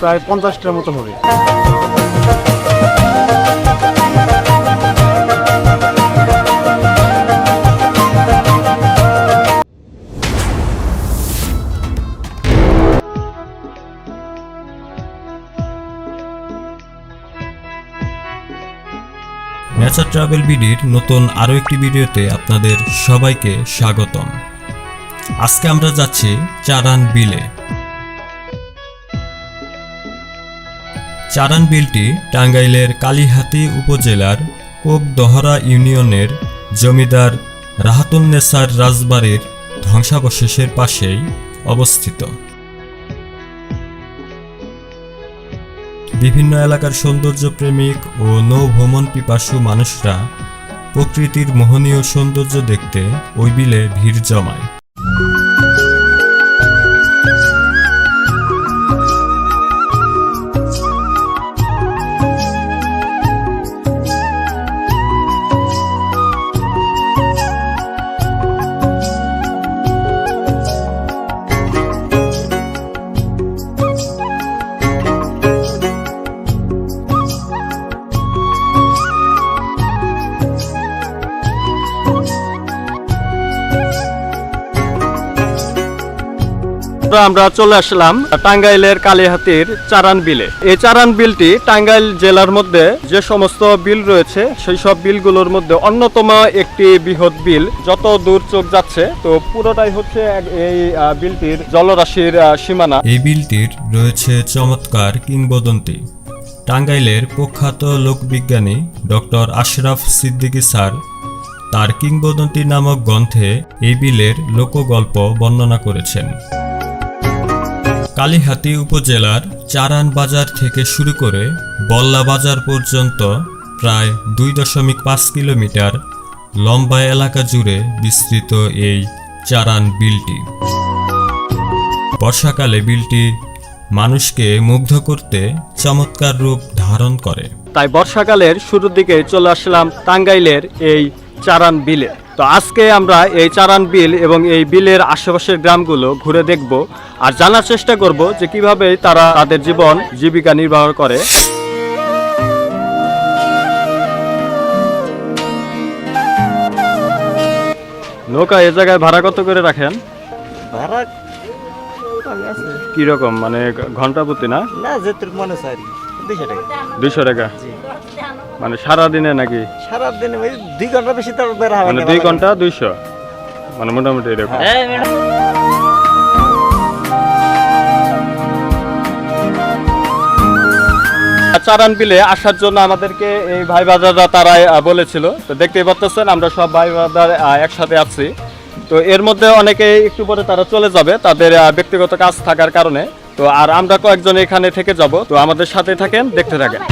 প্রায় 50টার মতো হবে। নেচার ট্রাভেল বিডির নতুন আরও একটি ভিডিওতে আপনাদের সবাইকে স্বাগতম। আজকে আমরা যাচ্ছি চারান বিলে। চারান বিলটি টাঙ্গাইলের কালিহাতী উপজেলার কোকদহরা ইউনিয়নের জমিদার রাহাতুন্নেসার রাজবাড়ির ধ্বংসাবশেষের পাশেই অবস্থিত। বিভিন্ন এলাকার সৌন্দর্যপ্রেমিক ও নৌভ্রমণ পিপাসু মানুষরা প্রকৃতির মোহনীয় সৌন্দর্য দেখতে ওই বিলে ভিড় জমায়। আমরা চলে আসলাম টাঙ্গাইলের কালিহাতীর চারান বিলে। এই চারান বিলটি টাঙ্গাইল জেলার মধ্যে যে সমস্ত বিল রয়েছে সেই সব বিলগুলোর মধ্যে অন্যতম একটি বৃহৎ বিল। যত দূর চোখ যাচ্ছে তো পুরোটাই হচ্ছে এই বিলটির জলরাশির সীমানা। এই বিলটির রয়েছে চমৎকার কিংবদন্তি। টাঙ্গাইলের প্রখ্যাত লোকবিজ্ঞানী ডক্টর আশরাফ সিদ্দিকী স্যার তার কিংবদন্তি নামক গ্রন্থে এই বিলের লোকগল্প বর্ণনা করেছেন। কালিহাতী উপজেলার চারান বাজার থেকে শুরু করে বল্লা বাজার পর্যন্ত প্রায় 2.5 কিলোমিটার লম্বা এলাকা জুড়ে বিস্তৃত এই চারান বিলটি। বর্ষাকালে বিলটি মানুষকে মুগ্ধ করতে চমৎকার রূপ ধারণ করে। তাই বর্ষাকালের শুরুর দিকে চলে আসলাম টাঙ্গাইলের এই চারান বিলে। তো আজকে আমরা এই চারান বিল এবং এই বিলের আশেপাশের গ্রামগুলো ঘুরে দেখব আর জানার চেষ্টা করব যে কিভাবে তারা তাদের জীবন জীবিকা নির্বাহ করে। নৌকা এ জায়গায় ভাড়া কত করে রাখেন? ভাড়া কি রকম, মানে ঘন্টা প্রতি না? না যেতে মনে চাই 200 টাকা। 200 টাকা মানে সারা দিনে নাকি? সারাদিনে ওই 2 ঘন্টা বেশি তো বের হয় মানে 2 ঘন্টা 200, মানে মোটামুটি এরকম। চারান বিলে আসার জন্য আমাদেরকে এই ভাই বাজাররা তারাই বলেছিল। তো দেখতেই পাচ্ছেন আমরা সব ভাই বাজার একসাথে আছি। তো এর মধ্যে অনেকে একটু পরে তারা চলে যাবে তাদের ব্যক্তিগত কাজ থাকার কারণে। তো আর আমরা কয়েকজন এখানে থেকে যাব। তো আমাদের সাথে থাকেন, দেখতে থাকেন।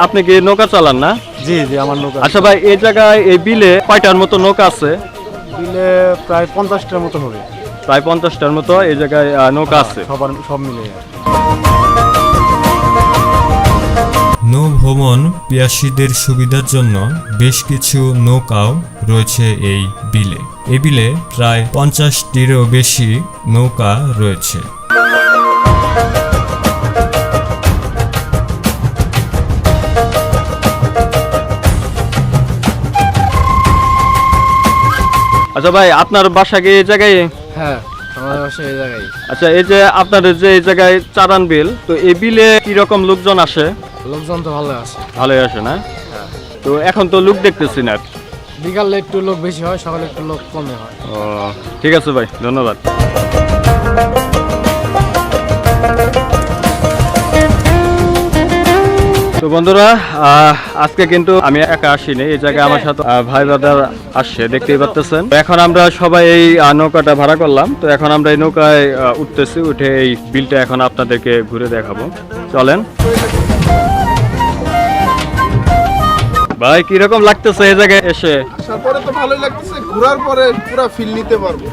আপনি কি নৌকা চালান না? জি জি, আমার নৌকা। আচ্ছা ভাই, এই জায়গায় এই বিলে কয়টার মতো নৌকা আছে? বিলে প্রায় 50টার মতো হবে। প্রায় 50টার মতো এই জায়গায় নৌকা আছে সব মিলে। নৌভ্রমণ পিয়াসীদের সুবিধার জন্য বেশ কিছু নৌকাও রয়েছে এই বিলে। এই বিলে প্রায় 50টিরও বেশি নৌকা রয়েছে। আচ্ছা ভাই, আপনার বাসা কি এই জায়গায়? হ্যাঁ, আমার বাসা এই জায়গায়। আচ্ছা, এই যে আপনাদের যে এই জায়গায় চারান বিল, তো এই বিলে কি রকম লোকজন আসে? লোকজন তো ভালো আছে। ভালোই আসে না? তো এখন তো লোক দেখতেছি না। বিকালে একটু লোক বেশি হয়, সকালে একটু লোক কমে হয়। ও ঠিক আছে ভাই, ধন্যবাদ। তো বন্ধুরা, আজকে কিন্তু আমি একা আসিনি, এই জায়গায় আমার সাথে ভাই ব্রাদার আসছে, দেখতেই পাচ্ছেন। এখন আমরা সবাই এই নৌকাটা ভাড়া করলাম। তো এখন আমরা এই নৌকায় উঠতেছি, উঠে এই বিলটা এখন আপনাদেরকে ঘুরে দেখাবো। চলেন। ভাই কিরকম লাগতেছে এই জায়গায় এসে? আসার পরে তো ভালোই লাগতেছে, ঘোরার পরে পুরো ফিল নিতে পারবো।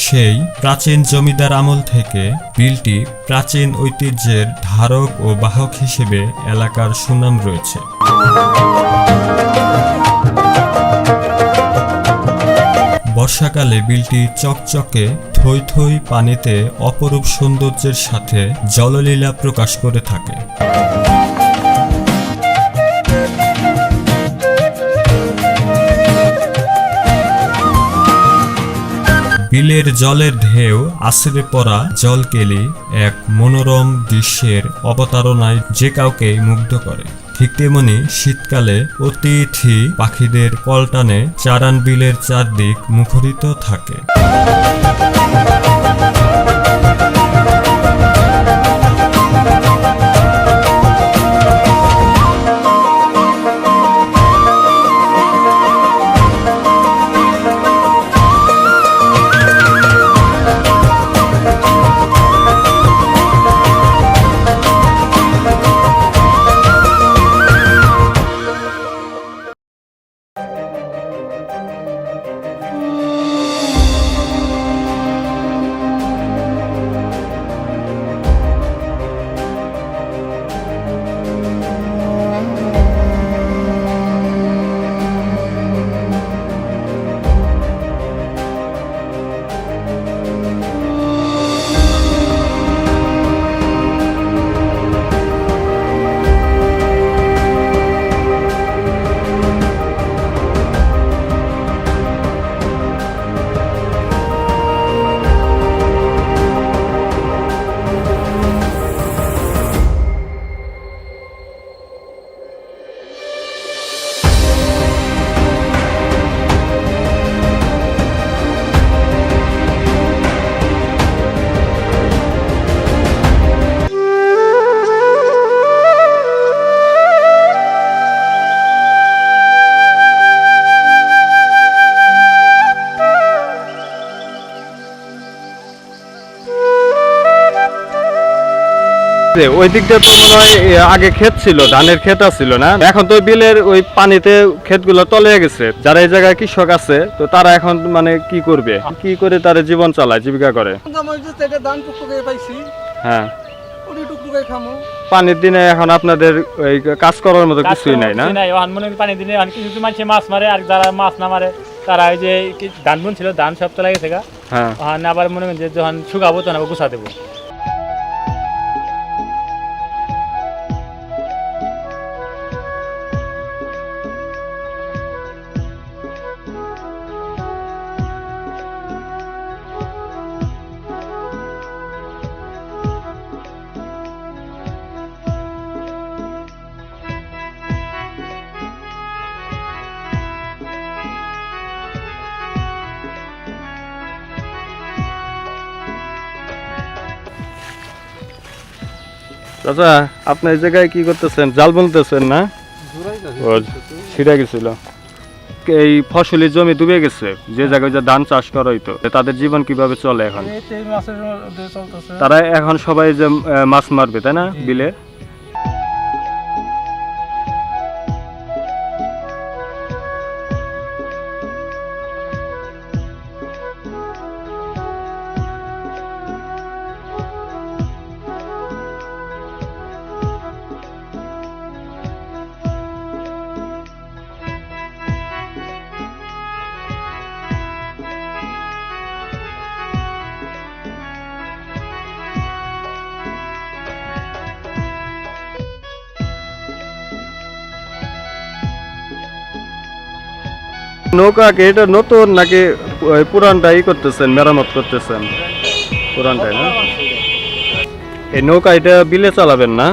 সেই প্রাচীন জমিদার আমল থেকে বিলটি প্রাচীন ঐতিহ্যের ধারক ও বাহক হিসেবে এলাকার সুনাম রয়েছে। বর্ষাকালে বিলটি চকচকে থই থই পানিতে অপরূপ সৌন্দর্যের সাথে জললীলা প্রকাশ করে থাকে। বিলের জলের ঢেউ আছড়ে পড়া জলকেলি এক মনোরম দৃশ্যের অবতারণায় যে কাউকে মুগ্ধ করে। ঠিক তেমনি শীতকালে অতিথি পাখিদের কলটানে চারান বিলের চারদিক মুখরিত থাকে। ওই দিক দিয়ে তো মনে হয় আগে ক্ষেত ছিল, ধানের ক্ষেত ছিল না? এখন তো বিলের ওই পানিতে ক্ষেতগুলো তলিয়ে গেছে। যারা এই জায়গায় কৃষক আছে তো তারা এখন মানে কি করবে, কি করে তারা জীবন চালায়, জীবিকা করে? হ্যাঁ, পানির দিনে এখন আপনাদের ওই কাজ করার মতো কিছুই নাই না? পানির দিনে কিছু মানুষ মাছ মারে, আর যারা মাছ না মারে তারা ওই যে ধান বুন ছিল, ধান সব তলা গেছে। হ্যাঁ, আবার মনে করেন যে যখন শুকাবো তখন আবার গুছা দেবো। চাচা আপনি এই জায়গায় কি করতেছেন? জাল বুনতেছেন না? ও ছিঁড়ে গেছিল। এই ফসলি জমি ডুবে গেছে, যে জায়গায় যে ধান চাষ করা হইতো, তাদের জীবন কিভাবে চলে এখন? তারা এখন সবাই যে মাছ মারবে তাই না বিলে? নৌকা কি এটা নতুন নাকি ওই পুরানটাই করতেছেন, মেরামত করতেছেন? পুরানটাই না? এই নৌকা এটা বিলে চালাবেন না?